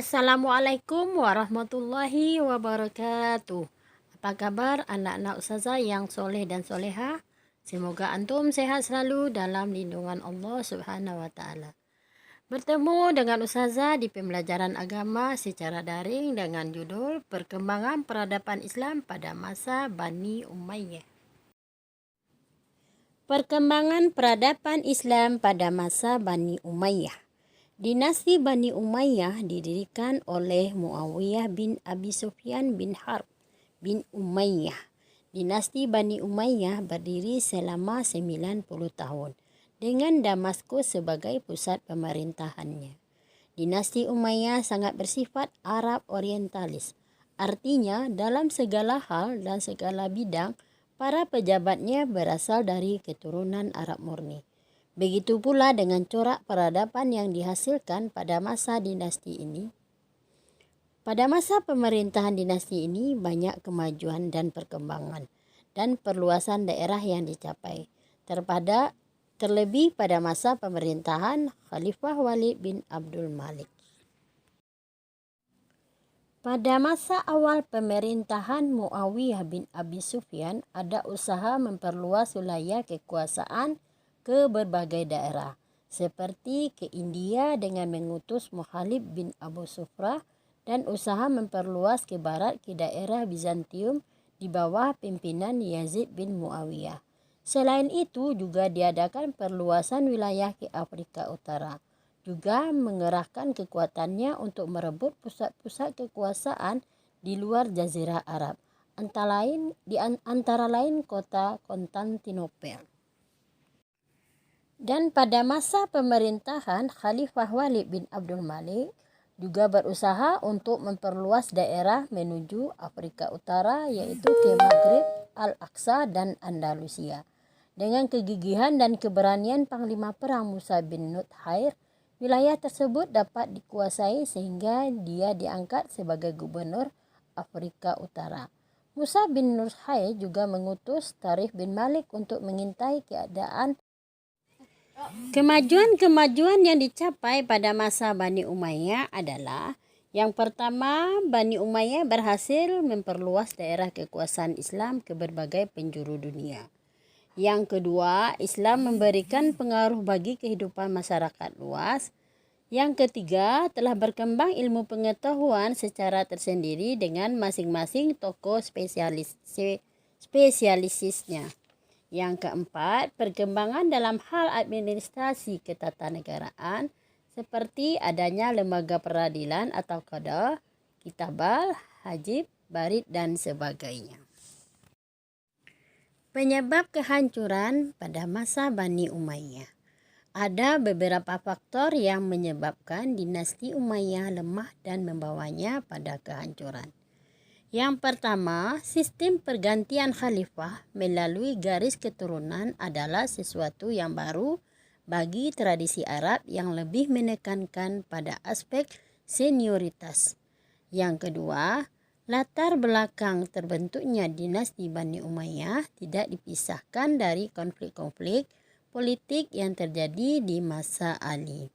Assalamualaikum warahmatullahi wabarakatuh. Apa kabar anak-anak ustazah yang soleh dan soleha? Semoga antum sehat selalu dalam lindungan Allah Subhanahu wa Ta'ala. Bertemu dengan ustazah di pembelajaran agama secara daring dengan judul Perkembangan Peradaban Islam pada Masa Bani Umayyah. Perkembangan peradaban Islam pada masa Bani Umayyah. Dinasti Bani Umayyah didirikan oleh Muawiyah bin Abi Sufyan bin Harb bin Umayyah. Dinasti Bani Umayyah berdiri selama 90 tahun dengan Damaskus sebagai pusat pemerintahannya. Dinasti Umayyah sangat bersifat Arab orientalis. Artinya dalam segala hal dan segala bidang para pejabatnya berasal dari keturunan Arab murni. Begitu pula dengan corak peradaban yang dihasilkan pada masa dinasti ini. Pada masa pemerintahan dinasti ini banyak kemajuan dan perkembangan dan perluasan daerah yang dicapai. Terlebih pada masa pemerintahan Khalifah Walid bin Abdul Malik. Pada masa awal pemerintahan Muawiyah bin Abi Sufyan ada usaha memperluas wilayah kekuasaan ke berbagai daerah, seperti ke India dengan mengutus Mukhalid bin Abu Sufrah dan usaha memperluas ke barat ke daerah Bizantium di bawah pimpinan Yazid bin Muawiyah. Selain itu juga diadakan perluasan wilayah ke Afrika Utara, juga mengerahkan kekuatannya untuk merebut pusat-pusat kekuasaan di luar Jazirah Arab, antara lain kota Konstantinopel. Dan pada masa pemerintahan Khalifah Walid bin Abdul Malik juga berusaha untuk memperluas daerah menuju Afrika Utara, yaitu ke Maghrib, Al-Aqsa dan Andalusia. Dengan kegigihan dan keberanian Panglima Perang Musa bin Nuthair, wilayah tersebut dapat dikuasai sehingga dia diangkat sebagai gubernur Afrika Utara. Musa bin Nuthair juga mengutus Tarikh bin Malik untuk mengintai keadaan. Kemajuan-kemajuan yang dicapai pada masa Bani Umayyah adalah: yang pertama, Bani Umayyah berhasil memperluas daerah kekuasaan Islam ke berbagai penjuru dunia. Yang kedua, Islam memberikan pengaruh bagi kehidupan masyarakat luas. Yang ketiga, telah berkembang ilmu pengetahuan secara tersendiri dengan masing-masing tokoh spesialisnya. Yang keempat, perkembangan dalam hal administrasi ketatanegaraan seperti adanya lembaga peradilan atau qada, kitabah, hajib, barid dan sebagainya. Penyebab kehancuran pada masa Bani Umayyah. Ada beberapa faktor yang menyebabkan dinasti Umayyah lemah dan membawanya pada kehancuran. Yang pertama, sistem pergantian khalifah melalui garis keturunan adalah sesuatu yang baru bagi tradisi Arab yang lebih menekankan pada aspek senioritas. Yang kedua, latar belakang terbentuknya dinasti Bani Umayyah tidak dipisahkan dari konflik-konflik politik yang terjadi di masa Ali.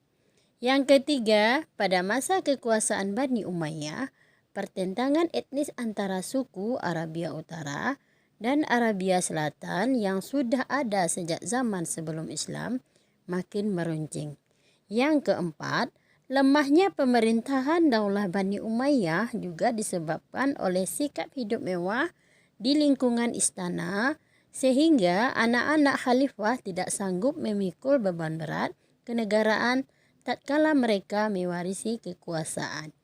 Yang ketiga, pada masa kekuasaan Bani Umayyah, pertentangan etnis antara suku Arabia Utara dan Arabia Selatan yang sudah ada sejak zaman sebelum Islam makin meruncing. Yang keempat, lemahnya pemerintahan Daulah Bani Umayyah juga disebabkan oleh sikap hidup mewah di lingkungan istana, sehingga anak-anak khalifah tidak sanggup memikul beban berat kenegaraan tatkala mereka mewarisi kekuasaan.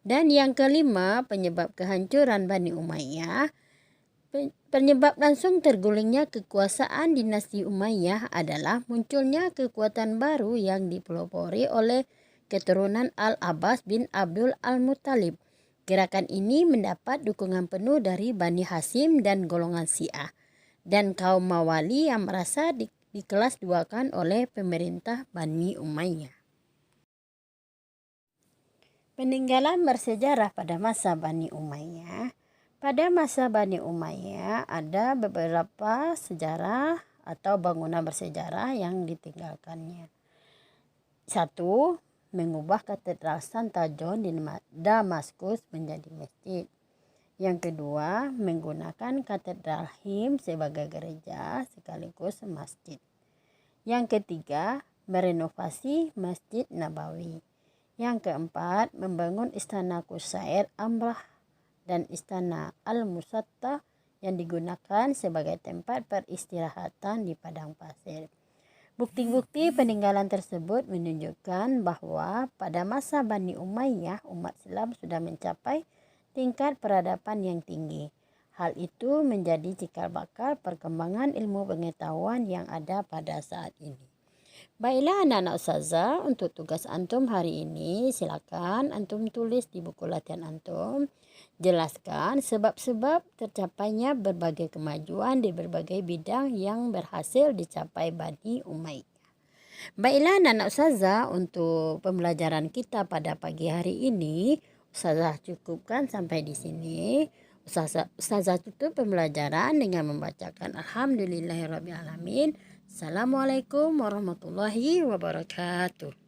Dan yang kelima, penyebab kehancuran Bani Umayyah, penyebab langsung tergulingnya kekuasaan dinasti Umayyah adalah munculnya kekuatan baru yang dipelopori oleh keturunan Al-Abbas bin Abdul Al-Muttalib. Gerakan ini mendapat dukungan penuh dari Bani Hashim dan golongan Syiah, dan kaum Mawali yang merasa dikelas duakan oleh pemerintah Bani Umayyah. Peninggalan bersejarah pada masa Bani Umayyah. Pada masa Bani Umayyah ada beberapa sejarah atau bangunan bersejarah yang ditinggalkannya. 1. mengubah katedral Santa John di Damaskus menjadi masjid. Yang kedua, menggunakan katedral Him sebagai gereja sekaligus masjid. Yang ketiga, merenovasi Masjid Nabawi. Yang keempat, membangun Istana Qusair Amrah dan Istana Al-Musatta yang digunakan sebagai tempat peristirahatan di padang pasir. Bukti-bukti peninggalan tersebut menunjukkan bahwa pada masa Bani Umayyah umat Islam sudah mencapai tingkat peradaban yang tinggi. Hal itu menjadi cikal bakal perkembangan ilmu pengetahuan yang ada pada saat ini. Baiklah anak-anak ustazah, untuk tugas antum hari ini silakan antum tulis di buku latihan antum. Jelaskan sebab-sebab tercapainya berbagai kemajuan di berbagai bidang yang berhasil dicapai Bani Umayyah. Baiklah anak-anak ustazah, untuk pembelajaran kita pada pagi hari ini ustazah cukupkan sampai di sini. Ustazah tutup pembelajaran dengan membacakan Alhamdulillahirrabbilalamin. Assalamualaikum warahmatullahi wabarakatuh.